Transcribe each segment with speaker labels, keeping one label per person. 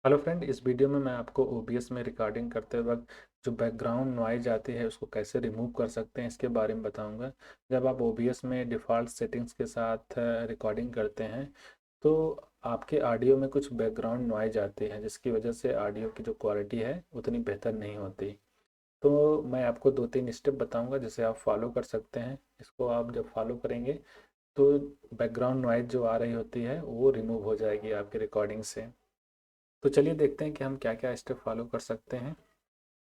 Speaker 1: Hello friend, इस video में मैं आपको ओबीएस में रिकॉर्डिंग करते वक्त जो बैकग्राउंड नॉइज आती है उसको कैसे रिमूव कर सकते हैं इसके बारे में बताऊंगा। जब आप ओबीएस में डिफ़ॉल्ट सेटिंग्स के साथ रिकॉर्डिंग करते हैं तो आपके ऑडियो में कुछ बैकग्राउंड नॉइज आती है जिसकी वजह से ऑडियो की जो क्वालिटी है उतनी बेहतर नहीं होती। तो मैं आपको 2-3 स्टेप बताऊंगा जिसे आप फॉलो कर सकते हैं। इसको आप जब फॉलो करेंगे तो बैकग्राउंड नॉइज जो आ रही होती है वो रिमूव हो जाएगी आपकी रिकॉर्डिंग से। तो चलिए देखते हैं कि हम क्या क्या स्टेप फॉलो कर सकते हैं।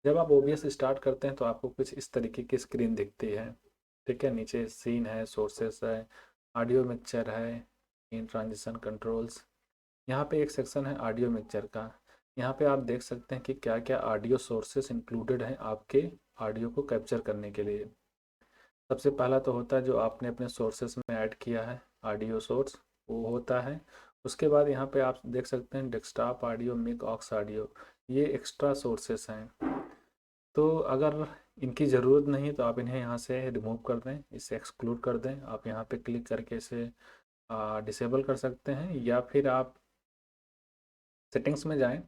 Speaker 1: जब आप ओबीएस स्टार्ट करते हैं तो आपको कुछ इस तरीके की स्क्रीन दिखती है। ठीक है, नीचे सीन है, सोर्सेस है, ऑडियो मिक्सचर है, इन ट्रांजिशन कंट्रोल्स। यहाँ पे एक सेक्शन है ऑडियो मिक्सचर का। यहाँ पे आप देख सकते हैं कि क्या क्या ऑडियो सोर्सेस इंक्लूडेड हैं आपके ऑडियो को कैप्चर करने के लिए। सबसे पहला तो होता है जो आपने अपने सोर्सेस में ऐड किया है, ऑडियो सोर्स, वो होता है। उसके बाद यहाँ पे आप देख सकते हैं desktop audio, mic aux audio, ये एक्स्ट्रा सोर्सेस हैं। तो अगर इनकी ज़रूरत नहीं तो आप इन्हें यहाँ से रिमूव कर दें, इसे एक्सक्लूड कर दें। आप यहाँ पे क्लिक करके इसे डिसेबल कर सकते हैं, या फिर आप सेटिंग्स में जाएं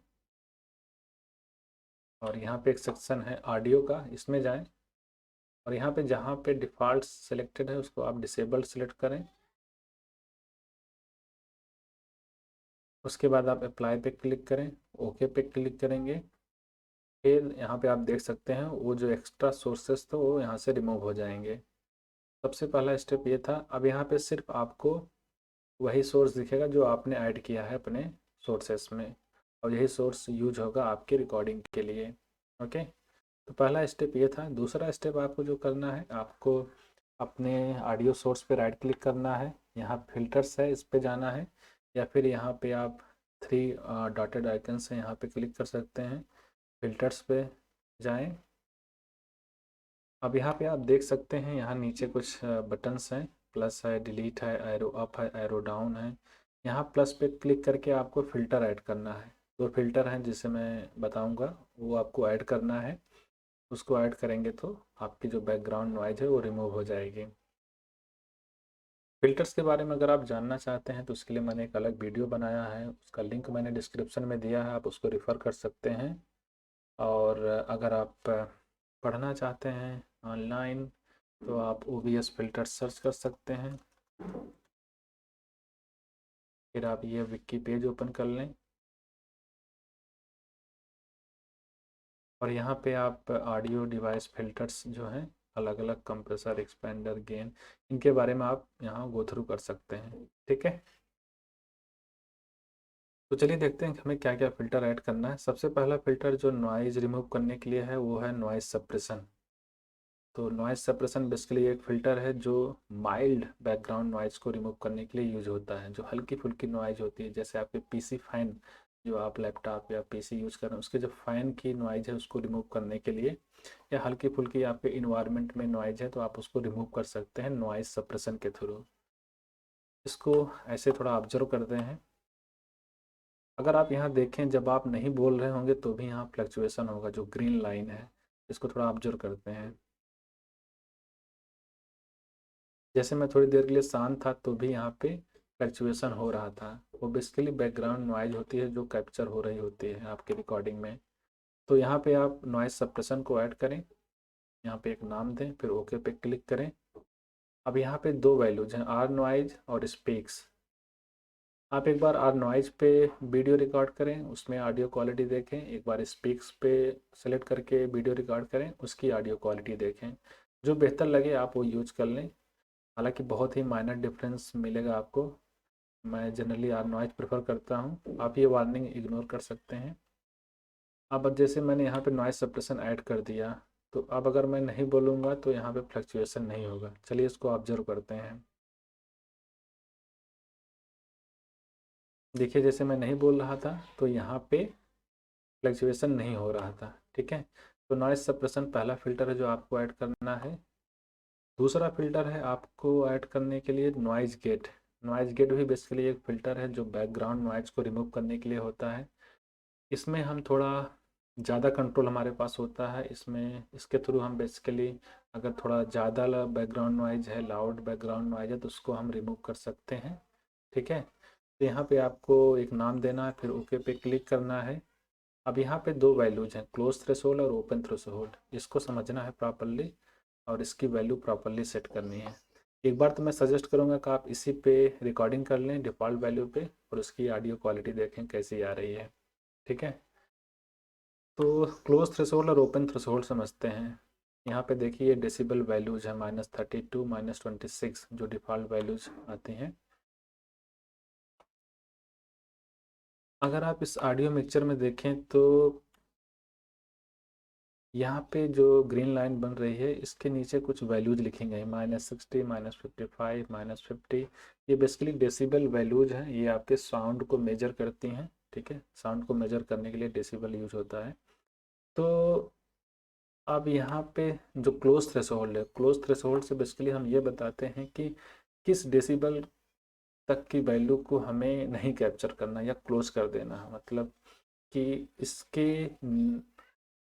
Speaker 1: और यहाँ पे एक सेक्शन है ऑडियो का, इसमें जाएं और यहाँ पे जहाँ पे डिफ़ॉल्ट सेलेक्टेड है उसको आप डिसेबल सेलेक्ट करें। उसके बाद आप अप्लाई पे क्लिक करें, ओके पे क्लिक करेंगे। फिर यहाँ पे आप देख सकते हैं वो जो एक्स्ट्रा सोर्सेस थे वो यहाँ से रिमूव हो जाएंगे। सबसे पहला स्टेप ये था। अब यहाँ पे सिर्फ आपको वही सोर्स दिखेगा जो आपने ऐड किया है अपने सोर्सेस में, और यही सोर्स यूज होगा आपकी रिकॉर्डिंग के लिए। ओके, तो पहला स्टेप ये था। दूसरा स्टेप आपको जो करना है, आपको अपने ऑडियो सोर्स पे राइट क्लिक करना है, यहाँ फिल्टर्स है इस पे जाना है, या फिर यहाँ पे आप 3 डॉटेड आइकन्स हैं यहाँ पे क्लिक कर सकते हैं। फिल्टर्स पे जाएं। अब यहाँ पे आप देख सकते हैं यहाँ नीचे कुछ बटन्स हैं, प्लस है, डिलीट है, एरो अप है, एरो डाउन है। यहाँ प्लस पे क्लिक करके आपको फ़िल्टर ऐड करना है। दो फिल्टर हैं जिसे मैं बताऊंगा, वो आपको ऐड करना है। उसको ऐड करेंगे तो आपकी जो बैकग्राउंड नॉइज है वो रिमूव हो जाएगी। फ़िल्टर्स के बारे में अगर आप जानना चाहते हैं तो उसके लिए मैंने एक अलग वीडियो बनाया है, उसका लिंक मैंने डिस्क्रिप्शन में दिया है, आप उसको रेफ़र कर सकते हैं। और अगर आप पढ़ना चाहते हैं ऑनलाइन तो आप ओबीएस फ़िल्टर सर्च कर सकते हैं। फिर आप ये विकी पेज ओपन कर लें और यहाँ पे आप ऑडियो डिवाइस फ़िल्टर्स जो हैं, अलग अलग कंप्रेसर, एक्सपेंडर, गेन, इनके बारे में आप यहाँ गो थ्रू कर सकते हैं। ठीक है, तो चलिए देखते हैं कि हमें क्या क्या फ़िल्टर ऐड करना है। सबसे पहला फ़िल्टर जो नॉइज़ रिमूव करने के लिए है वो है नॉइज़ सप्रेशन। तो नॉइज़ सप्रेशन बेसिकली एक फ़िल्टर है जो माइल्ड बैकग्राउंड नॉइज़ को रिमूव करने के लिए यूज होता है। जो हल्की फुल्की नॉइज़ होती है, जैसे आपके पीसी फ़ैन, जो आप लैपटॉप या पीसी यूज कर रहे हैं उसके जो फ़ैन की नॉइज़ है उसको रिमूव करने के लिए, या हल्की फुल्की आपके इन्वायरमेंट में नॉइज़ है तो आप उसको रिमूव कर सकते हैं नॉइज़ सप्रेशन के थ्रू। इसको ऐसे थोड़ा ऑब्जर्व करते हैं। अगर आप यहाँ देखें, जब आप नहीं बोल रहे होंगे तो भी यहाँ फ्लक्चुएशन होगा, जो ग्रीन लाइन है, इसको थोड़ा ऑब्जर्व करते हैं। जैसे मैं थोड़ी देर के लिए शांत था तो भी यहाँ पे फ्लक्चुएशन हो रहा था। वो बेसिकली बैकग्राउंड नॉइज होती है जो कैप्चर हो रही होती है आपकी रिकॉर्डिंग में। तो यहाँ पे आप नॉइज सप्रेशन को ऐड करें, यहाँ पे एक नाम दें, फिर ओके पे क्लिक करें। अब यहाँ पे दो वैल्यूज हैं, आर नॉइज और स्पीक्स। आप एक बार आर नॉइज पे वीडियो रिकॉर्ड करें, उसमें ऑडियो क्वालिटी देखें। एक बार स्पीक्स पे सेलेक्ट करके वीडियो रिकॉर्ड करें, उसकी ऑडियो क्वालिटी देखें। जो बेहतर लगे आप वो यूज कर लें। हालांकि बहुत ही माइनर डिफरेंस मिलेगा आपको। मैं जनरली आर नॉइज प्रेफर करता हूँ, आप ये वार्निंग इग्नोर कर सकते हैं। अब जैसे मैंने यहाँ पे नॉइज सप्रेशन ऐड कर दिया, तो अब अगर मैं नहीं बोलूँगा तो यहाँ पे फ्लक्चुएशन नहीं होगा। चलिए इसको ऑब्जर्व करते हैं। देखिए, जैसे मैं नहीं बोल रहा था तो यहाँ पे फ्लक्चुएशन नहीं हो रहा था। ठीक है, तो नॉइज सप्रेशन पहला फ़िल्टर है जो आपको ऐड करना है। दूसरा फ़िल्टर है आपको ऐड करने के लिए नॉइज़ गेट। नॉइज़ गेट भी बेसिकली एक फ़िल्टर है जो बैकग्राउंड नॉइज़ को रिमूव करने के लिए होता है। इसमें हम थोड़ा ज़्यादा कंट्रोल हमारे पास होता है। इसमें इसके थ्रू हम बेसिकली अगर थोड़ा ज़्यादा बैकग्राउंड नॉइज़ है, लाउड बैकग्राउंड नॉइज़ है, तो उसको हम रिमूव कर सकते हैं। ठीक है, तो यहाँ पे आपको एक नाम देना है, फिर ओके पे क्लिक करना है। अब यहाँ पे दो वैल्यूज हैं, क्लोज थ्रेशोल्ड और ओपन थ्रेशोल्ड, इसको समझना है प्रॉपरली और इसकी वैल्यू प्रॉपरली सेट करनी है। एक बार तो मैं सजेस्ट करूँगा कि आप इसी पे रिकॉर्डिंग कर लें डिफ़ॉल्ट वैल्यू पे और उसकी ऑडियो क्वालिटी देखें कैसी आ रही है। ठीक है, तो क्लोज थ्रेशोल्ड और ओपन थ्रेशोल्ड समझते हैं। यहाँ पे देखिए डेसिबल वैल्यूज है -32 -26 जो डिफ़ॉल्ट वैल्यूज आती हैं। अगर आप इस ऑडियो मिक्सचर में देखें तो यहाँ पे जो ग्रीन लाइन बन रही है इसके नीचे कुछ वैल्यूज लिखी गई, -60 -55 -50। ये बेसिकली डेसिबल वैल्यूज हैं, ये आपके साउंड को मेजर करती हैं। ठीक है, साउंड को मेजर करने के लिए डेसिबल यूज होता है। तो अब यहाँ पे जो क्लोज थ्रेशोल्ड है, क्लोज थ्रेशोल्ड से बेसिकली हम ये बताते हैं कि किस डेसिबल तक की वैल्यू को हमें नहीं कैप्चर करना या क्लोज कर देना है। मतलब कि इसके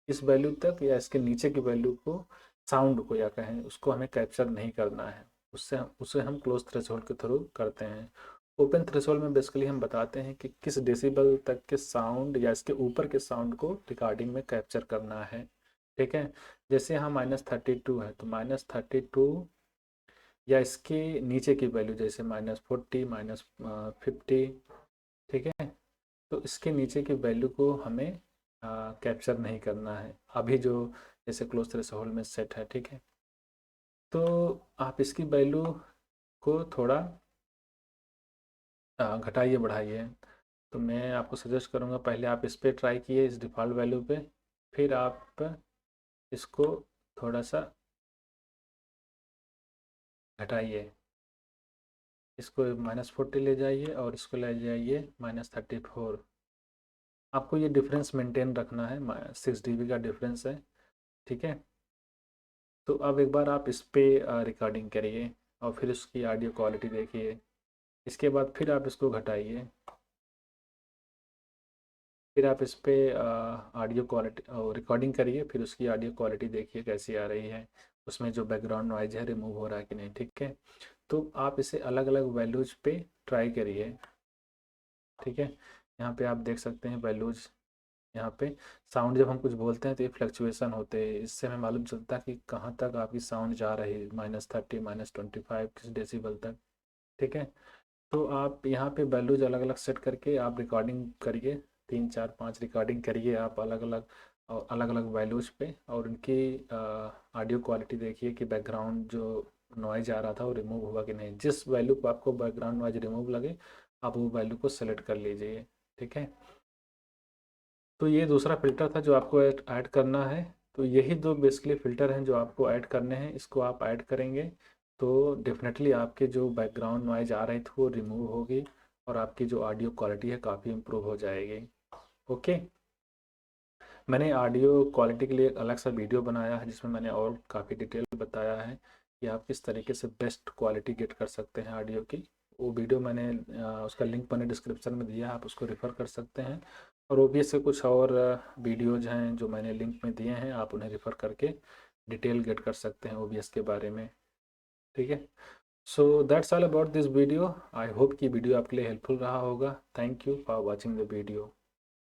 Speaker 1: इस वैल्यू तक या इसके नीचे की वैल्यू को, साउंड को या कहें उसको हमें कैप्चर नहीं करना है, उसे हम क्लोज थ्रेशोल्ड के थ्रू करते हैं। ओपन थ्रेशोल्ड में बेसिकली हम बताते हैं कि किस डेसिबल तक के साउंड या इसके ऊपर के साउंड को रिकॉर्डिंग में कैप्चर करना है। ठीक है, जैसे यहाँ -32 है तो -32 या इसके नीचे की वैल्यू जैसे -40 -50। ठीक है, तो इसके नीचे की वैल्यू को हमें कैप्चर नहीं करना है अभी जो जैसे क्लोज थ्रेशोल्ड में सेट है। ठीक है, तो आप इसकी वैल्यू को थोड़ा घटाइए बढ़ाइए। तो मैं आपको सजेस्ट करूँगा पहले आप इस पे ट्राई किए इस डिफ़ॉल्ट वैल्यू पे, फिर आप इसको थोड़ा सा घटाइए, इसको -40 ले जाइए और इसको ले जाइए -34। आपको ये डिफरेंस मेंटेन रखना है, 6 dB का डिफरेंस है। ठीक है, तो अब एक बार आप इस पे रिकॉर्डिंग करिए और फिर उसकी ऑडियो क्वालिटी देखिए। इसके बाद फिर आप इसको घटाइए, फिर आप इस पे ऑडियो क्वालिटी रिकॉर्डिंग करिए, फिर उसकी ऑडियो क्वालिटी देखिए कैसी आ रही है, उसमें जो बैकग्राउंड नॉइज है रिमूव हो रहा है कि नहीं। ठीक है, तो आप इसे अलग अलग वैल्यूज पे ट्राई करिए। ठीक है, यहाँ पे आप देख सकते हैं वैल्यूज। यहाँ पे साउंड जब हम कुछ बोलते हैं तो ये फ्लक्चुएशन होते हैं, इससे हमें मालूम चलता है कि कहाँ तक आपकी साउंड जा रही है, -30 -25 किस डेसिबल तक। ठीक है, तो आप यहाँ पे वैल्यूज अलग अलग सेट करके आप रिकॉर्डिंग करिए, 3 4 5 रिकॉर्डिंग करिए आप अलग अलग और अलग अलग वैल्यूज पे, और उनकी ऑडियो क्वालिटी देखिए कि बैकग्राउंड जो नॉइज आ रहा था वो रिमूव हुआ कि नहीं। जिस वैल्यू को आपको बैकग्राउंड नॉइज रिमूव लगे आप वो वैल्यू को सेलेक्ट कर लीजिए। ठीक है, तो ये दूसरा फ़िल्टर था जो आपको ऐड करना है। तो यही दो बेसिकली फ़िल्टर हैं जो आपको ऐड करने हैं, इसको आप ऐड करेंगे तो डेफिनेटली आपके जो बैकग्राउंड नॉइज आ रही थी वो रिमूव होगी और आपकी जो ऑडियो क्वालिटी है काफ़ी इम्प्रूव हो जाएगी। ओके, मैंने ऑडियो क्वालिटी के लिए एक अलग सा वीडियो बनाया है जिसमें मैंने और काफ़ी डिटेल बताया है कि आप किस तरीके से बेस्ट क्वालिटी गेट कर सकते हैं ऑडियो की। वो वीडियो मैंने उसका लिंक मैंने डिस्क्रिप्शन में दिया है, आप उसको रेफ़र कर सकते हैं। और ओबीएस से कुछ और वीडियोज़ हैं जो मैंने लिंक में दिए हैं, आप उन्हें रेफ़र करके डिटेल गेट कर सकते हैं ओबीएस के बारे में। ठीक है, so that's all about this video. I hope कि वीडियो आपके लिए हेल्पफुल रहा होगा। Thank you for watching the video.